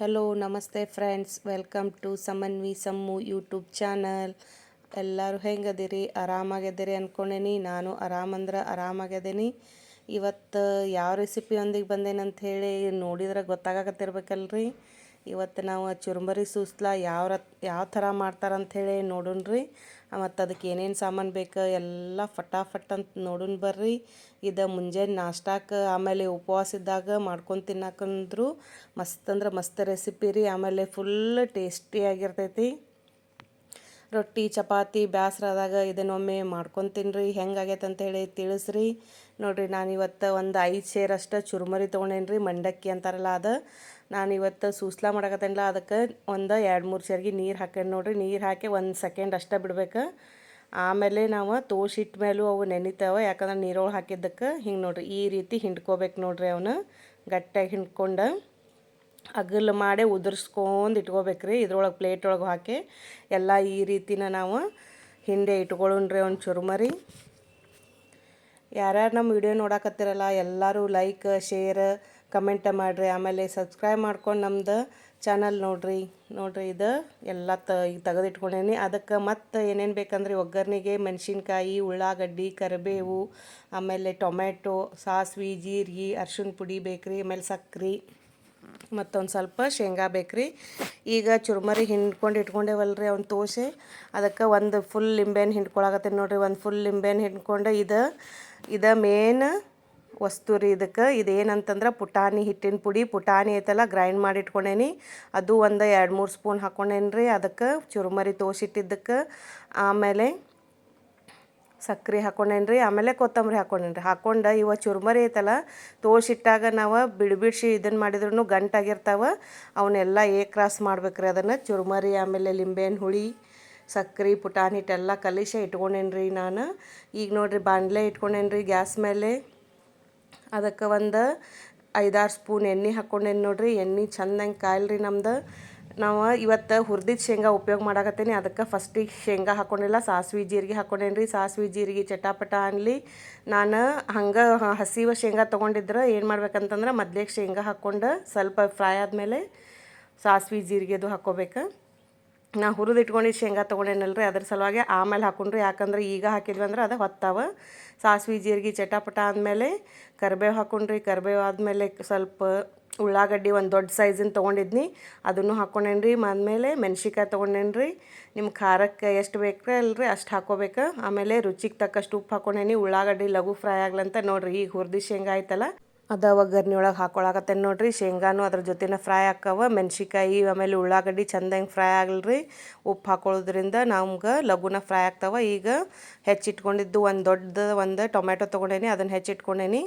Hello ನಮಸ್ತೆ friends, welcome to Samanvi Sammu YouTube channel. ಎಲ್ಲರೂ ಹೆಂಗದಿರಿ? ಆರಾಮಾಗಿದ್ದೀರಿ ಅಂದ್ಕೊಂಡೇನಿ. ನಾನು ಆರಾಮಾಗಿದ್ದೀನಿ. ಇವತ್ತು ಯಾವ ರೆಸಿಪಿಯೊಂದಿಗೆ ಬಂದೇನಂತ ಹೇಳಿ ನೋಡಿದ್ರೆ ಗೊತ್ತಾಗತ್ತಿರ್ಬೇಕಲ್ರಿ. ಇವತ್ತು ನಾವು ಚುರುಮರಿ ಸೂಸ್ಲ ಯಾವ ಥರ ಮಾಡ್ತಾರಂಥೇಳಿ ನೋಡೋಣ್ರಿ. ಮತ್ತು ಅದಕ್ಕೆ ಏನೇನು ಸಾಮಾನು ಬೇಕು ಎಲ್ಲ ಫಟಾಫಟ್ ಅಂತ ನೋಡೋಣ ಬರ್ರಿ. ಇದು ಮುಂಜಾನೆ ನಾಷ್ಟಾಕ್ಕೆ ಆಮೇಲೆ ಉಪವಾಸ ಇದ್ದಾಗ ಮಾಡ್ಕೊಂಡು ತಿನ್ನಕ್ಕಂದ್ರು ಮಸ್ತ್ ಅಂದ್ರೆ ಮಸ್ತ್ ರೆಸಿಪಿ ರೀ. ಆಮೇಲೆ ಫುಲ್ ಟೇಸ್ಟಿಯಾಗಿರ್ತೈತಿ. ರೊಟ್ಟಿ ಚಪಾತಿ ಬೇಸ್ರದಾಗ ಇದನ್ನೊಮ್ಮೆ ಮಾಡ್ಕೊಂಡು ತಿನ್ನಿರಿ. ಹೆಂಗಾಗೈತೆ ಅಂತೇಳಿ ತಿಳಿಸ್ರಿ. ನೋಡಿರಿ, ನಾನಿವತ್ತು ಒಂದು 5 ಸೇರ್ ಅಷ್ಟು ಚುರುಮರಿ ತೊಗೊಂಡೇನಿ ರೀ. ಮಂಡಕ್ಕಿ ಅಂತಾರಲ್ಲ ಅದು. ನಾನಿವತ್ತು ಸೂಸ್ಲ ಮಾಡಕತ್ತೇನಲ್ಲ, ಅದಕ್ಕೆ ಒಂದು 2-3 ಸೇರಿಗೆ ನೀರು ಹಾಕೇನಿ ನೋಡಿರಿ. ನೀರು ಹಾಕಿ 1 ಸೆಕೆಂಡ್ ಅಷ್ಟೇ ಬಿಡ್ಬೇಕು. ಆಮೇಲೆ ನಾವು ತೋಸಿಟ್ಟ ಮೇಲೂ ಅವು ನೆನಿತಾವೆ, ಯಾಕಂದ್ರೆ ನೀರೊಳಗೆ ಹಾಕಿದ್ದಕ್ಕೆ. ಹಿಂಗೆ ನೋಡಿರಿ, ಈ ರೀತಿ ಹಿಂಡ್ಕೋಬೇಕು ನೋಡಿರಿ. ಅವನು ಗಟ್ಟಿಯಾಗಿ ಹಿಂಡ್ಕೊಂಡು ಅಗಲ್ ಮಾಡಿ ಉದುರಿಸ್ಕೊಂಡು ಇಟ್ಕೋಬೇಕ್ರಿ. ಇದ್ರೊಳಗೆ ಪ್ಲೇಟ್ ಒಳಗೆ ಹಾಕಿ ಎಲ್ಲ ಈ ರೀತಿನ ನಾವು ಹಿಂದೆ ಇಟ್ಕೊಳ್ಳೋಣ್ರಿ ಒಂದು ಚುರುಮರಿ. ಯಾರ್ಯಾರು ನಮ್ಮ ವಿಡಿಯೋ ನೋಡಕತ್ತಿರಲ್ಲ ಎಲ್ಲರೂ ಲೈಕ್ ಶೇರ್ ಕಮೆಂಟ್ ಮಾಡಿರಿ. ಆಮೇಲೆ ಸಬ್ಸ್ಕ್ರೈಬ್ ಮಾಡ್ಕೊಂಡು ನಮ್ದು ಚಾನಲ್ ನೋಡಿರಿ. ಇದು ಎಲ್ಲ ಈಗ ತೆಗೆದಿಟ್ಕೊಂಡೇನಿ. ಅದಕ್ಕೆ ಮತ್ತು ಏನೇನು ಬೇಕಂದ್ರೆ ಒಗ್ಗರಣೆಗೆ ಮೆಣಸಿನ್ಕಾಯಿ, ಉಳ್ಳಾಗಡ್ಡಿ, ಕರಿಬೇವು, ಆಮೇಲೆ ಟೊಮೆಟೊ, ಸಾಸ್ವೆ, ಜೀರಿಗೆ, ಅರ್ಶಿಣ ಪುಡಿ ಬೇಕ್ರಿ. ಆಮೇಲೆ ಸಕ್ರೆ ಮತ್ತೊಂದು ಸ್ವಲ್ಪ ಶೇಂಗಾ ಬೇಕ್ರಿ. ಈಗ ಚುರುಮರಿ ಹಿಂಡ್ಕೊಂಡು ಇಟ್ಕೊಂಡೇವಲ್ರಿ ಅವ್ನು ತೋಸೆ, ಅದಕ್ಕೆ ಒಂದು ಫುಲ್ ಲಿಂಬೆಹಣ್ಣು ಹಿಂಡ್ಕೊಳಕತ್ತೀನಿ ನೋಡಿರಿ. ಒಂದು ಫುಲ್ ಲಿಂಬೆಹಣ್ಣು ಹಿಂಡ್ಕೊಂಡು ಇದು ಮೇನ್ ವಸ್ತು ರೀ. ಇದಕ್ಕೆ ಇದೇನಂತಂದ್ರೆ ಪುಟಾಣಿ ಹಿಟ್ಟಿನ ಪುಡಿ. ಪುಟಾಣಿ ಐತಲ್ಲ, ಗ್ರೈಂಡ್ ಮಾಡಿ ಇಟ್ಕೊಂಡೇನಿ. ಅದು ಒಂದು 2-3 ಸ್ಪೂನ್ ಹಾಕ್ಕೊಂಡೇನಿ ರೀ ಅದಕ್ಕೆ, ಚುರುಮರಿ ತೋಸಿಟ್ಟಿದ್ದಕ್ಕೆ. ಆಮೇಲೆ ಸಕ್ರೆ ಹಾಕ್ಕೊಂಡೇನಿ ರೀ. ಆಮೇಲೆ ಕೊತ್ತಂಬರಿ ಹಾಕ್ಕೊಂಡು ಇವ ಚುರುಮರಿ ಐತಲ್ಲ ತೋಸಿಟ್ಟಾಗ ನಾವು ಬಿಡಿಸಿ ಇದನ್ನು ಮಾಡಿದ್ರೂ ಗಂಟಾಗಿರ್ತಾವೆ. ಅವನ್ನೆಲ್ಲ ಕ್ರಾಸ್ ಮಾಡ್ಬೇಕ್ರಿ. ಅದನ್ನು ಚುರುಮರಿ ಆಮೇಲೆ ಲಿಂಬೆಹಣ್ಣು ಹುಳಿ, ಸಕ್ರೆ, ಪುಟಾಣಿ ಹಿಟ್ಟೆಲ್ಲ ಕಲಿಸಿ ಇಟ್ಕೊಂಡೇನಿ ರೀ ನಾನು. ಈಗ ನೋಡಿರಿ, ಬಾಣಲೆ ಇಟ್ಕೊಂಡೇನಿ ರೀ ಗ್ಯಾಸ್ ಮೇಲೆ. ಅದಕ್ಕೆ ಒಂದು 5-6 ಸ್ಪೂನ್ ಎಣ್ಣೆ ಹಾಕ್ಕೊಂಡೇನಿ ನೋಡಿರಿ. ಎಣ್ಣೆ ಚೆಂದಂಗೆ ಕಾಯಿಲ್ರಿ ನಮ್ದು. ನಾವು ಇವತ್ತು ಹುರಿದಿದ್ದ ಶೇಂಗಾ ಉಪಯೋಗ ಮಾಡಕತ್ತೀನಿ. ಅದಕ್ಕೆ ಫಸ್ಟಿಗೆ ಶೇಂಗಾ ಹಾಕ್ಕೊಂಡಿಲ್ಲ, ಸಾಸ್ವೆ ಜೀರಿಗೆ ಹಾಕ್ಕೊಂಡೇನಿ ರೀ. ಸಾಸ್ವೆ ಜೀರಿಗೆ ಚಟಾಪಟ ಅನ್ನಲಿ. ನಾನು ಹಂಗೆ ಹಸಿವ ಶೇಂಗಾ ತೊಗೊಂಡಿದ್ರೆ ಏನು ಮಾಡ್ಬೇಕಂತಂದ್ರೆ ಮೊದ್ಲಿಗೆ ಶೇಂಗಾ ಹಾಕ್ಕೊಂಡು ಸ್ವಲ್ಪ ಫ್ರೈ ಆದಮೇಲೆ ಸಾಸ್ವೆ ಜೀರಿಗೆದು ಹಾಕ್ಕೋಬೇಕು. ನಾ ಹುರಿದು ಇಟ್ಕೊಂಡಿದ್ದು ಶೇಂಗಾ ತೊಗೊಂಡೇನಲ್ರಿ, ಅದ್ರ ಸಲುವಾಗಿ ಆಮೇಲೆ ಹಾಕೊಂಡ್ರಿ. ಯಾಕಂದ್ರೆ ಈಗ ಹಾಕಿದ್ವಿ ಅಂದ್ರೆ ಅದು ಹೊತ್ತಾವ. ಸಾಸ್ವೆ ಜೀರಿಗೆ ಚಟಾಪಟ ಆದಮೇಲೆ ಕರಿಬೇವು ಹಾಕ್ಕೊಂಡ್ರಿ. ಕರಿಬೇವು ಆದಮೇಲೆ ಸ್ವಲ್ಪ ಉಳ್ಳಾಗಡ್ಡಿ ಒಂದು ದೊಡ್ಡ ಸೈಜಿನ ತೊಗೊಂಡಿದ್ನಿ, ಅದನ್ನು ಹಾಕ್ಕೊಂಡೇನಿ ರೀ. ಆದಮೇಲೆ ಮೆಣ್ಸಿನ್ಕಾಯಿ ತೊಗೊಂಡೇನಿ ರೀ. ನಿಮ್ಮ ಖಾರಕ್ಕೆ ಎಷ್ಟು ಬೇಕು ಅಲ್ರಿ ಅಷ್ಟು ಹಾಕ್ಕೋಬೇಕು. ಆಮೇಲೆ ರುಚಿಗೆ ತಕ್ಕಷ್ಟು ಉಪ್ಪು ಹಾಕ್ಕೊಂಡೇನಿ. ಉಳ್ಳಾಗಡ್ಡಿ ಲಘು ಫ್ರೈ ಆಗ್ಲಂತ ನೋಡಿರಿ. ಈಗ ಹುರಿದು ಶೇಂಗಾ ಆಯ್ತಲ್ಲ, ಅದು ಒಗ್ಗರ್ಣೆ ಒಳಗೆ ಹಾಕ್ಕೊಳಕತ್ತೇನೆ ನೋಡಿರಿ. ಶೇಂಗಾನು ಅದ್ರ ಜೊತೆನ ಫ್ರೈ ಆಕ್ಕವ. ಮೆಣ್ಸಿನ್ಕಾಯಿ ಆಮೇಲೆ ಉಳ್ಳಾಗಡ್ಡಿ ಚೆಂದಂಗೆ ಫ್ರೈ ಆಗಲ್ರಿ. ಉಪ್ಪು ಹಾಕೊಳ್ಳೋದ್ರಿಂದ ನಮ್ಗೆ ಲಘುನ ಫ್ರೈ ಆಗ್ತಾವೆ. ಈಗ ಹೆಚ್ಚಿಟ್ಕೊಂಡಿದ್ದು ಒಂದು ಟೊಮೆಟೊ ತೊಗೊಂಡೇನಿ, ಅದನ್ನು ಹೆಚ್ಚಿಟ್ಕೊಂಡೇನಿ.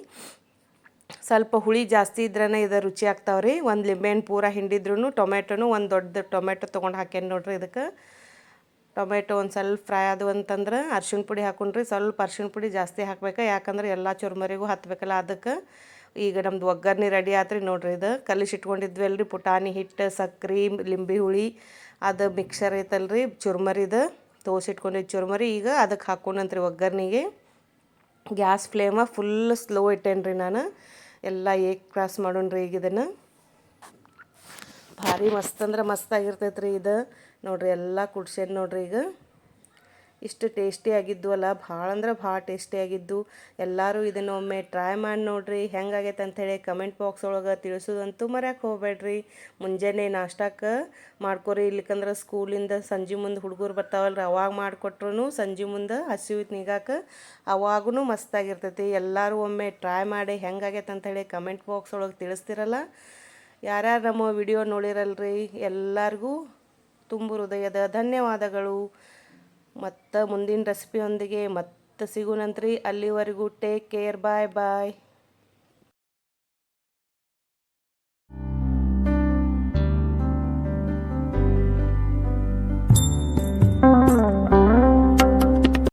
ಸ್ವಲ್ಪ ಹುಳಿ ಜಾಸ್ತಿ ಇದ್ರೇ ಇದು ರುಚಿ ಆಗ್ತಾವ್ರಿ. ಒಂದು ಲಿಂಬೆಹಣ್ಣು ಪೂರ ಹಿಂಡಿದ್ರೂ ಟೊಮೆಟೊನು ಒಂದು ದೊಡ್ಡ ಟೊಮೆಟೊ ತೊಗೊಂಡು ಹಾಕೇನಿ ನೋಡಿರಿ. ಇದಕ್ಕೆ ಟೊಮೆಟೊ ಒಂದು ಸ್ವಲ್ಪ ಫ್ರೈ ಆದವು ಅಂತಂದ್ರೆ ಅರ್ಶಿಣ ಪುಡಿ ಹಾಕೊಂಡ್ರಿ. ಸ್ವಲ್ಪ ಅರ್ಶಿಣ ಪುಡಿ ಜಾಸ್ತಿ ಹಾಕ್ಬೇಕು, ಯಾಕಂದ್ರೆ ಎಲ್ಲ ಚುರುಮರಿಗೂ ಹತ್ಬೇಕಲ್ಲ ಅದಕ್ಕೆ. ಈಗ ನಮ್ದು ಒಗ್ಗರಣೆ ರೆಡಿ ಆತ್ರಿ ನೋಡಿರಿ. ಇದು ಕಲಿಸಿಟ್ಕೊಂಡಿದ್ವಿ ಅಲ್ರಿ ಪುಟಾಣಿ ಹಿಟ್ಟು, ಸಕ್ರೆ, ಲಿಂಬೆ ಹುಳಿ, ಅದು ಮಿಕ್ಸರ್ ಐತಲ್ರಿ ಚುರುಮರಿದು ತೋಸಿಟ್ಕೊಂಡಿದ್ದು ಚುರುಮರಿ. ಈಗ ಅದಕ್ಕೆ ಹಾಕ್ಕೊಂಡಂತ್ರಿ ಒಗ್ಗರಣೆಗೆ. ಗ್ಯಾಸ್ ಫ್ಲೇಮ ಫುಲ್ ಸ್ಲೋ ಇಟ್ಟೇನಿ ರೀ ನಾನು. ಎಲ್ಲ ಕ್ರಾಸ್ ಮಾಡೋಣ್ರಿ. ಈಗ ಇದನ್ನು ಭಾರಿ ಮಸ್ತ್ ಅಂದ್ರೆ ಮಸ್ತ್ ಆಗಿರ್ತೈತೆ ರೀ ಇದು. ನೋಡಿರಿ ಎಲ್ಲ ಕುಡ್ಸೇನಿ ನೋಡಿರಿ. ಈಗ ಇಷ್ಟು ಟೇಸ್ಟಿಯಾಗಿದ್ದು ಅಲ್ಲ, ಭಾಳ ಅಂದ್ರೆ ಭಾಳ ಟೇಸ್ಟಿಯಾಗಿದ್ದು. ಎಲ್ಲರೂ ಇದನ್ನೊಮ್ಮೆ ಟ್ರೈ ಮಾಡಿ ನೋಡಿರಿ. ಹೆಂಗಾಗೈತೆ ಅಂಥೇಳಿ ಕಮೆಂಟ್ ಬಾಕ್ಸ್ ಒಳಗೆ ತಿಳಿಸೋದಂತೂ ಮರ್ಯಾಕೆ ಹೋಗ್ಬೇಡ್ರಿ. ಮುಂಜಾನೆ ನಾಷ್ಟಕ್ಕೆ ಮಾಡ್ಕೊರಿ. ಇಲ್ಲಿಕಂದ್ರೆ ಸ್ಕೂಲಿಂದ ಸಂಜೆ ಮುಂದೆ ಹುಡುಗರು ಬರ್ತಾವಲ್ರಿ, ಅವಾಗ ಮಾಡಿಕೊಟ್ರು ಸಂಜೆ ಮುಂದೆ ಹಸಿವಿತ್ತು ನೀಗಾಕ ಅವಾಗೂ ಮಸ್ತಾಗಿರ್ತೈತಿ. ಎಲ್ಲರೂ ಒಮ್ಮೆ ಟ್ರೈ ಮಾಡಿ ಹೆಂಗಾಗೈತೆ ಅಂಥೇಳಿ ಕಮೆಂಟ್ ಬಾಕ್ಸ್ ಒಳಗೆ ತಿಳಿಸ್ತಿರಲ್ಲ. ಯಾರ್ಯಾರು ನಮ್ಮ ವಿಡಿಯೋ ನೋಡಿರಲ್ರಿ ಎಲ್ಲರಿಗೂ ತುಂಬ ಹೃದಯದ ಧನ್ಯವಾದಗಳು. ಮತ್ತು ಮುಂದಿನ ರೆಸಿಪಿಯೊಂದಿಗೆ ಮತ್ತೆ ಸಿಗೋಣಂತ್ರಿ. ಅಲ್ಲಿವರೆಗೂ ಟೇಕ್ ಕೇರ್. ಬಾಯ್ ಬಾಯ್.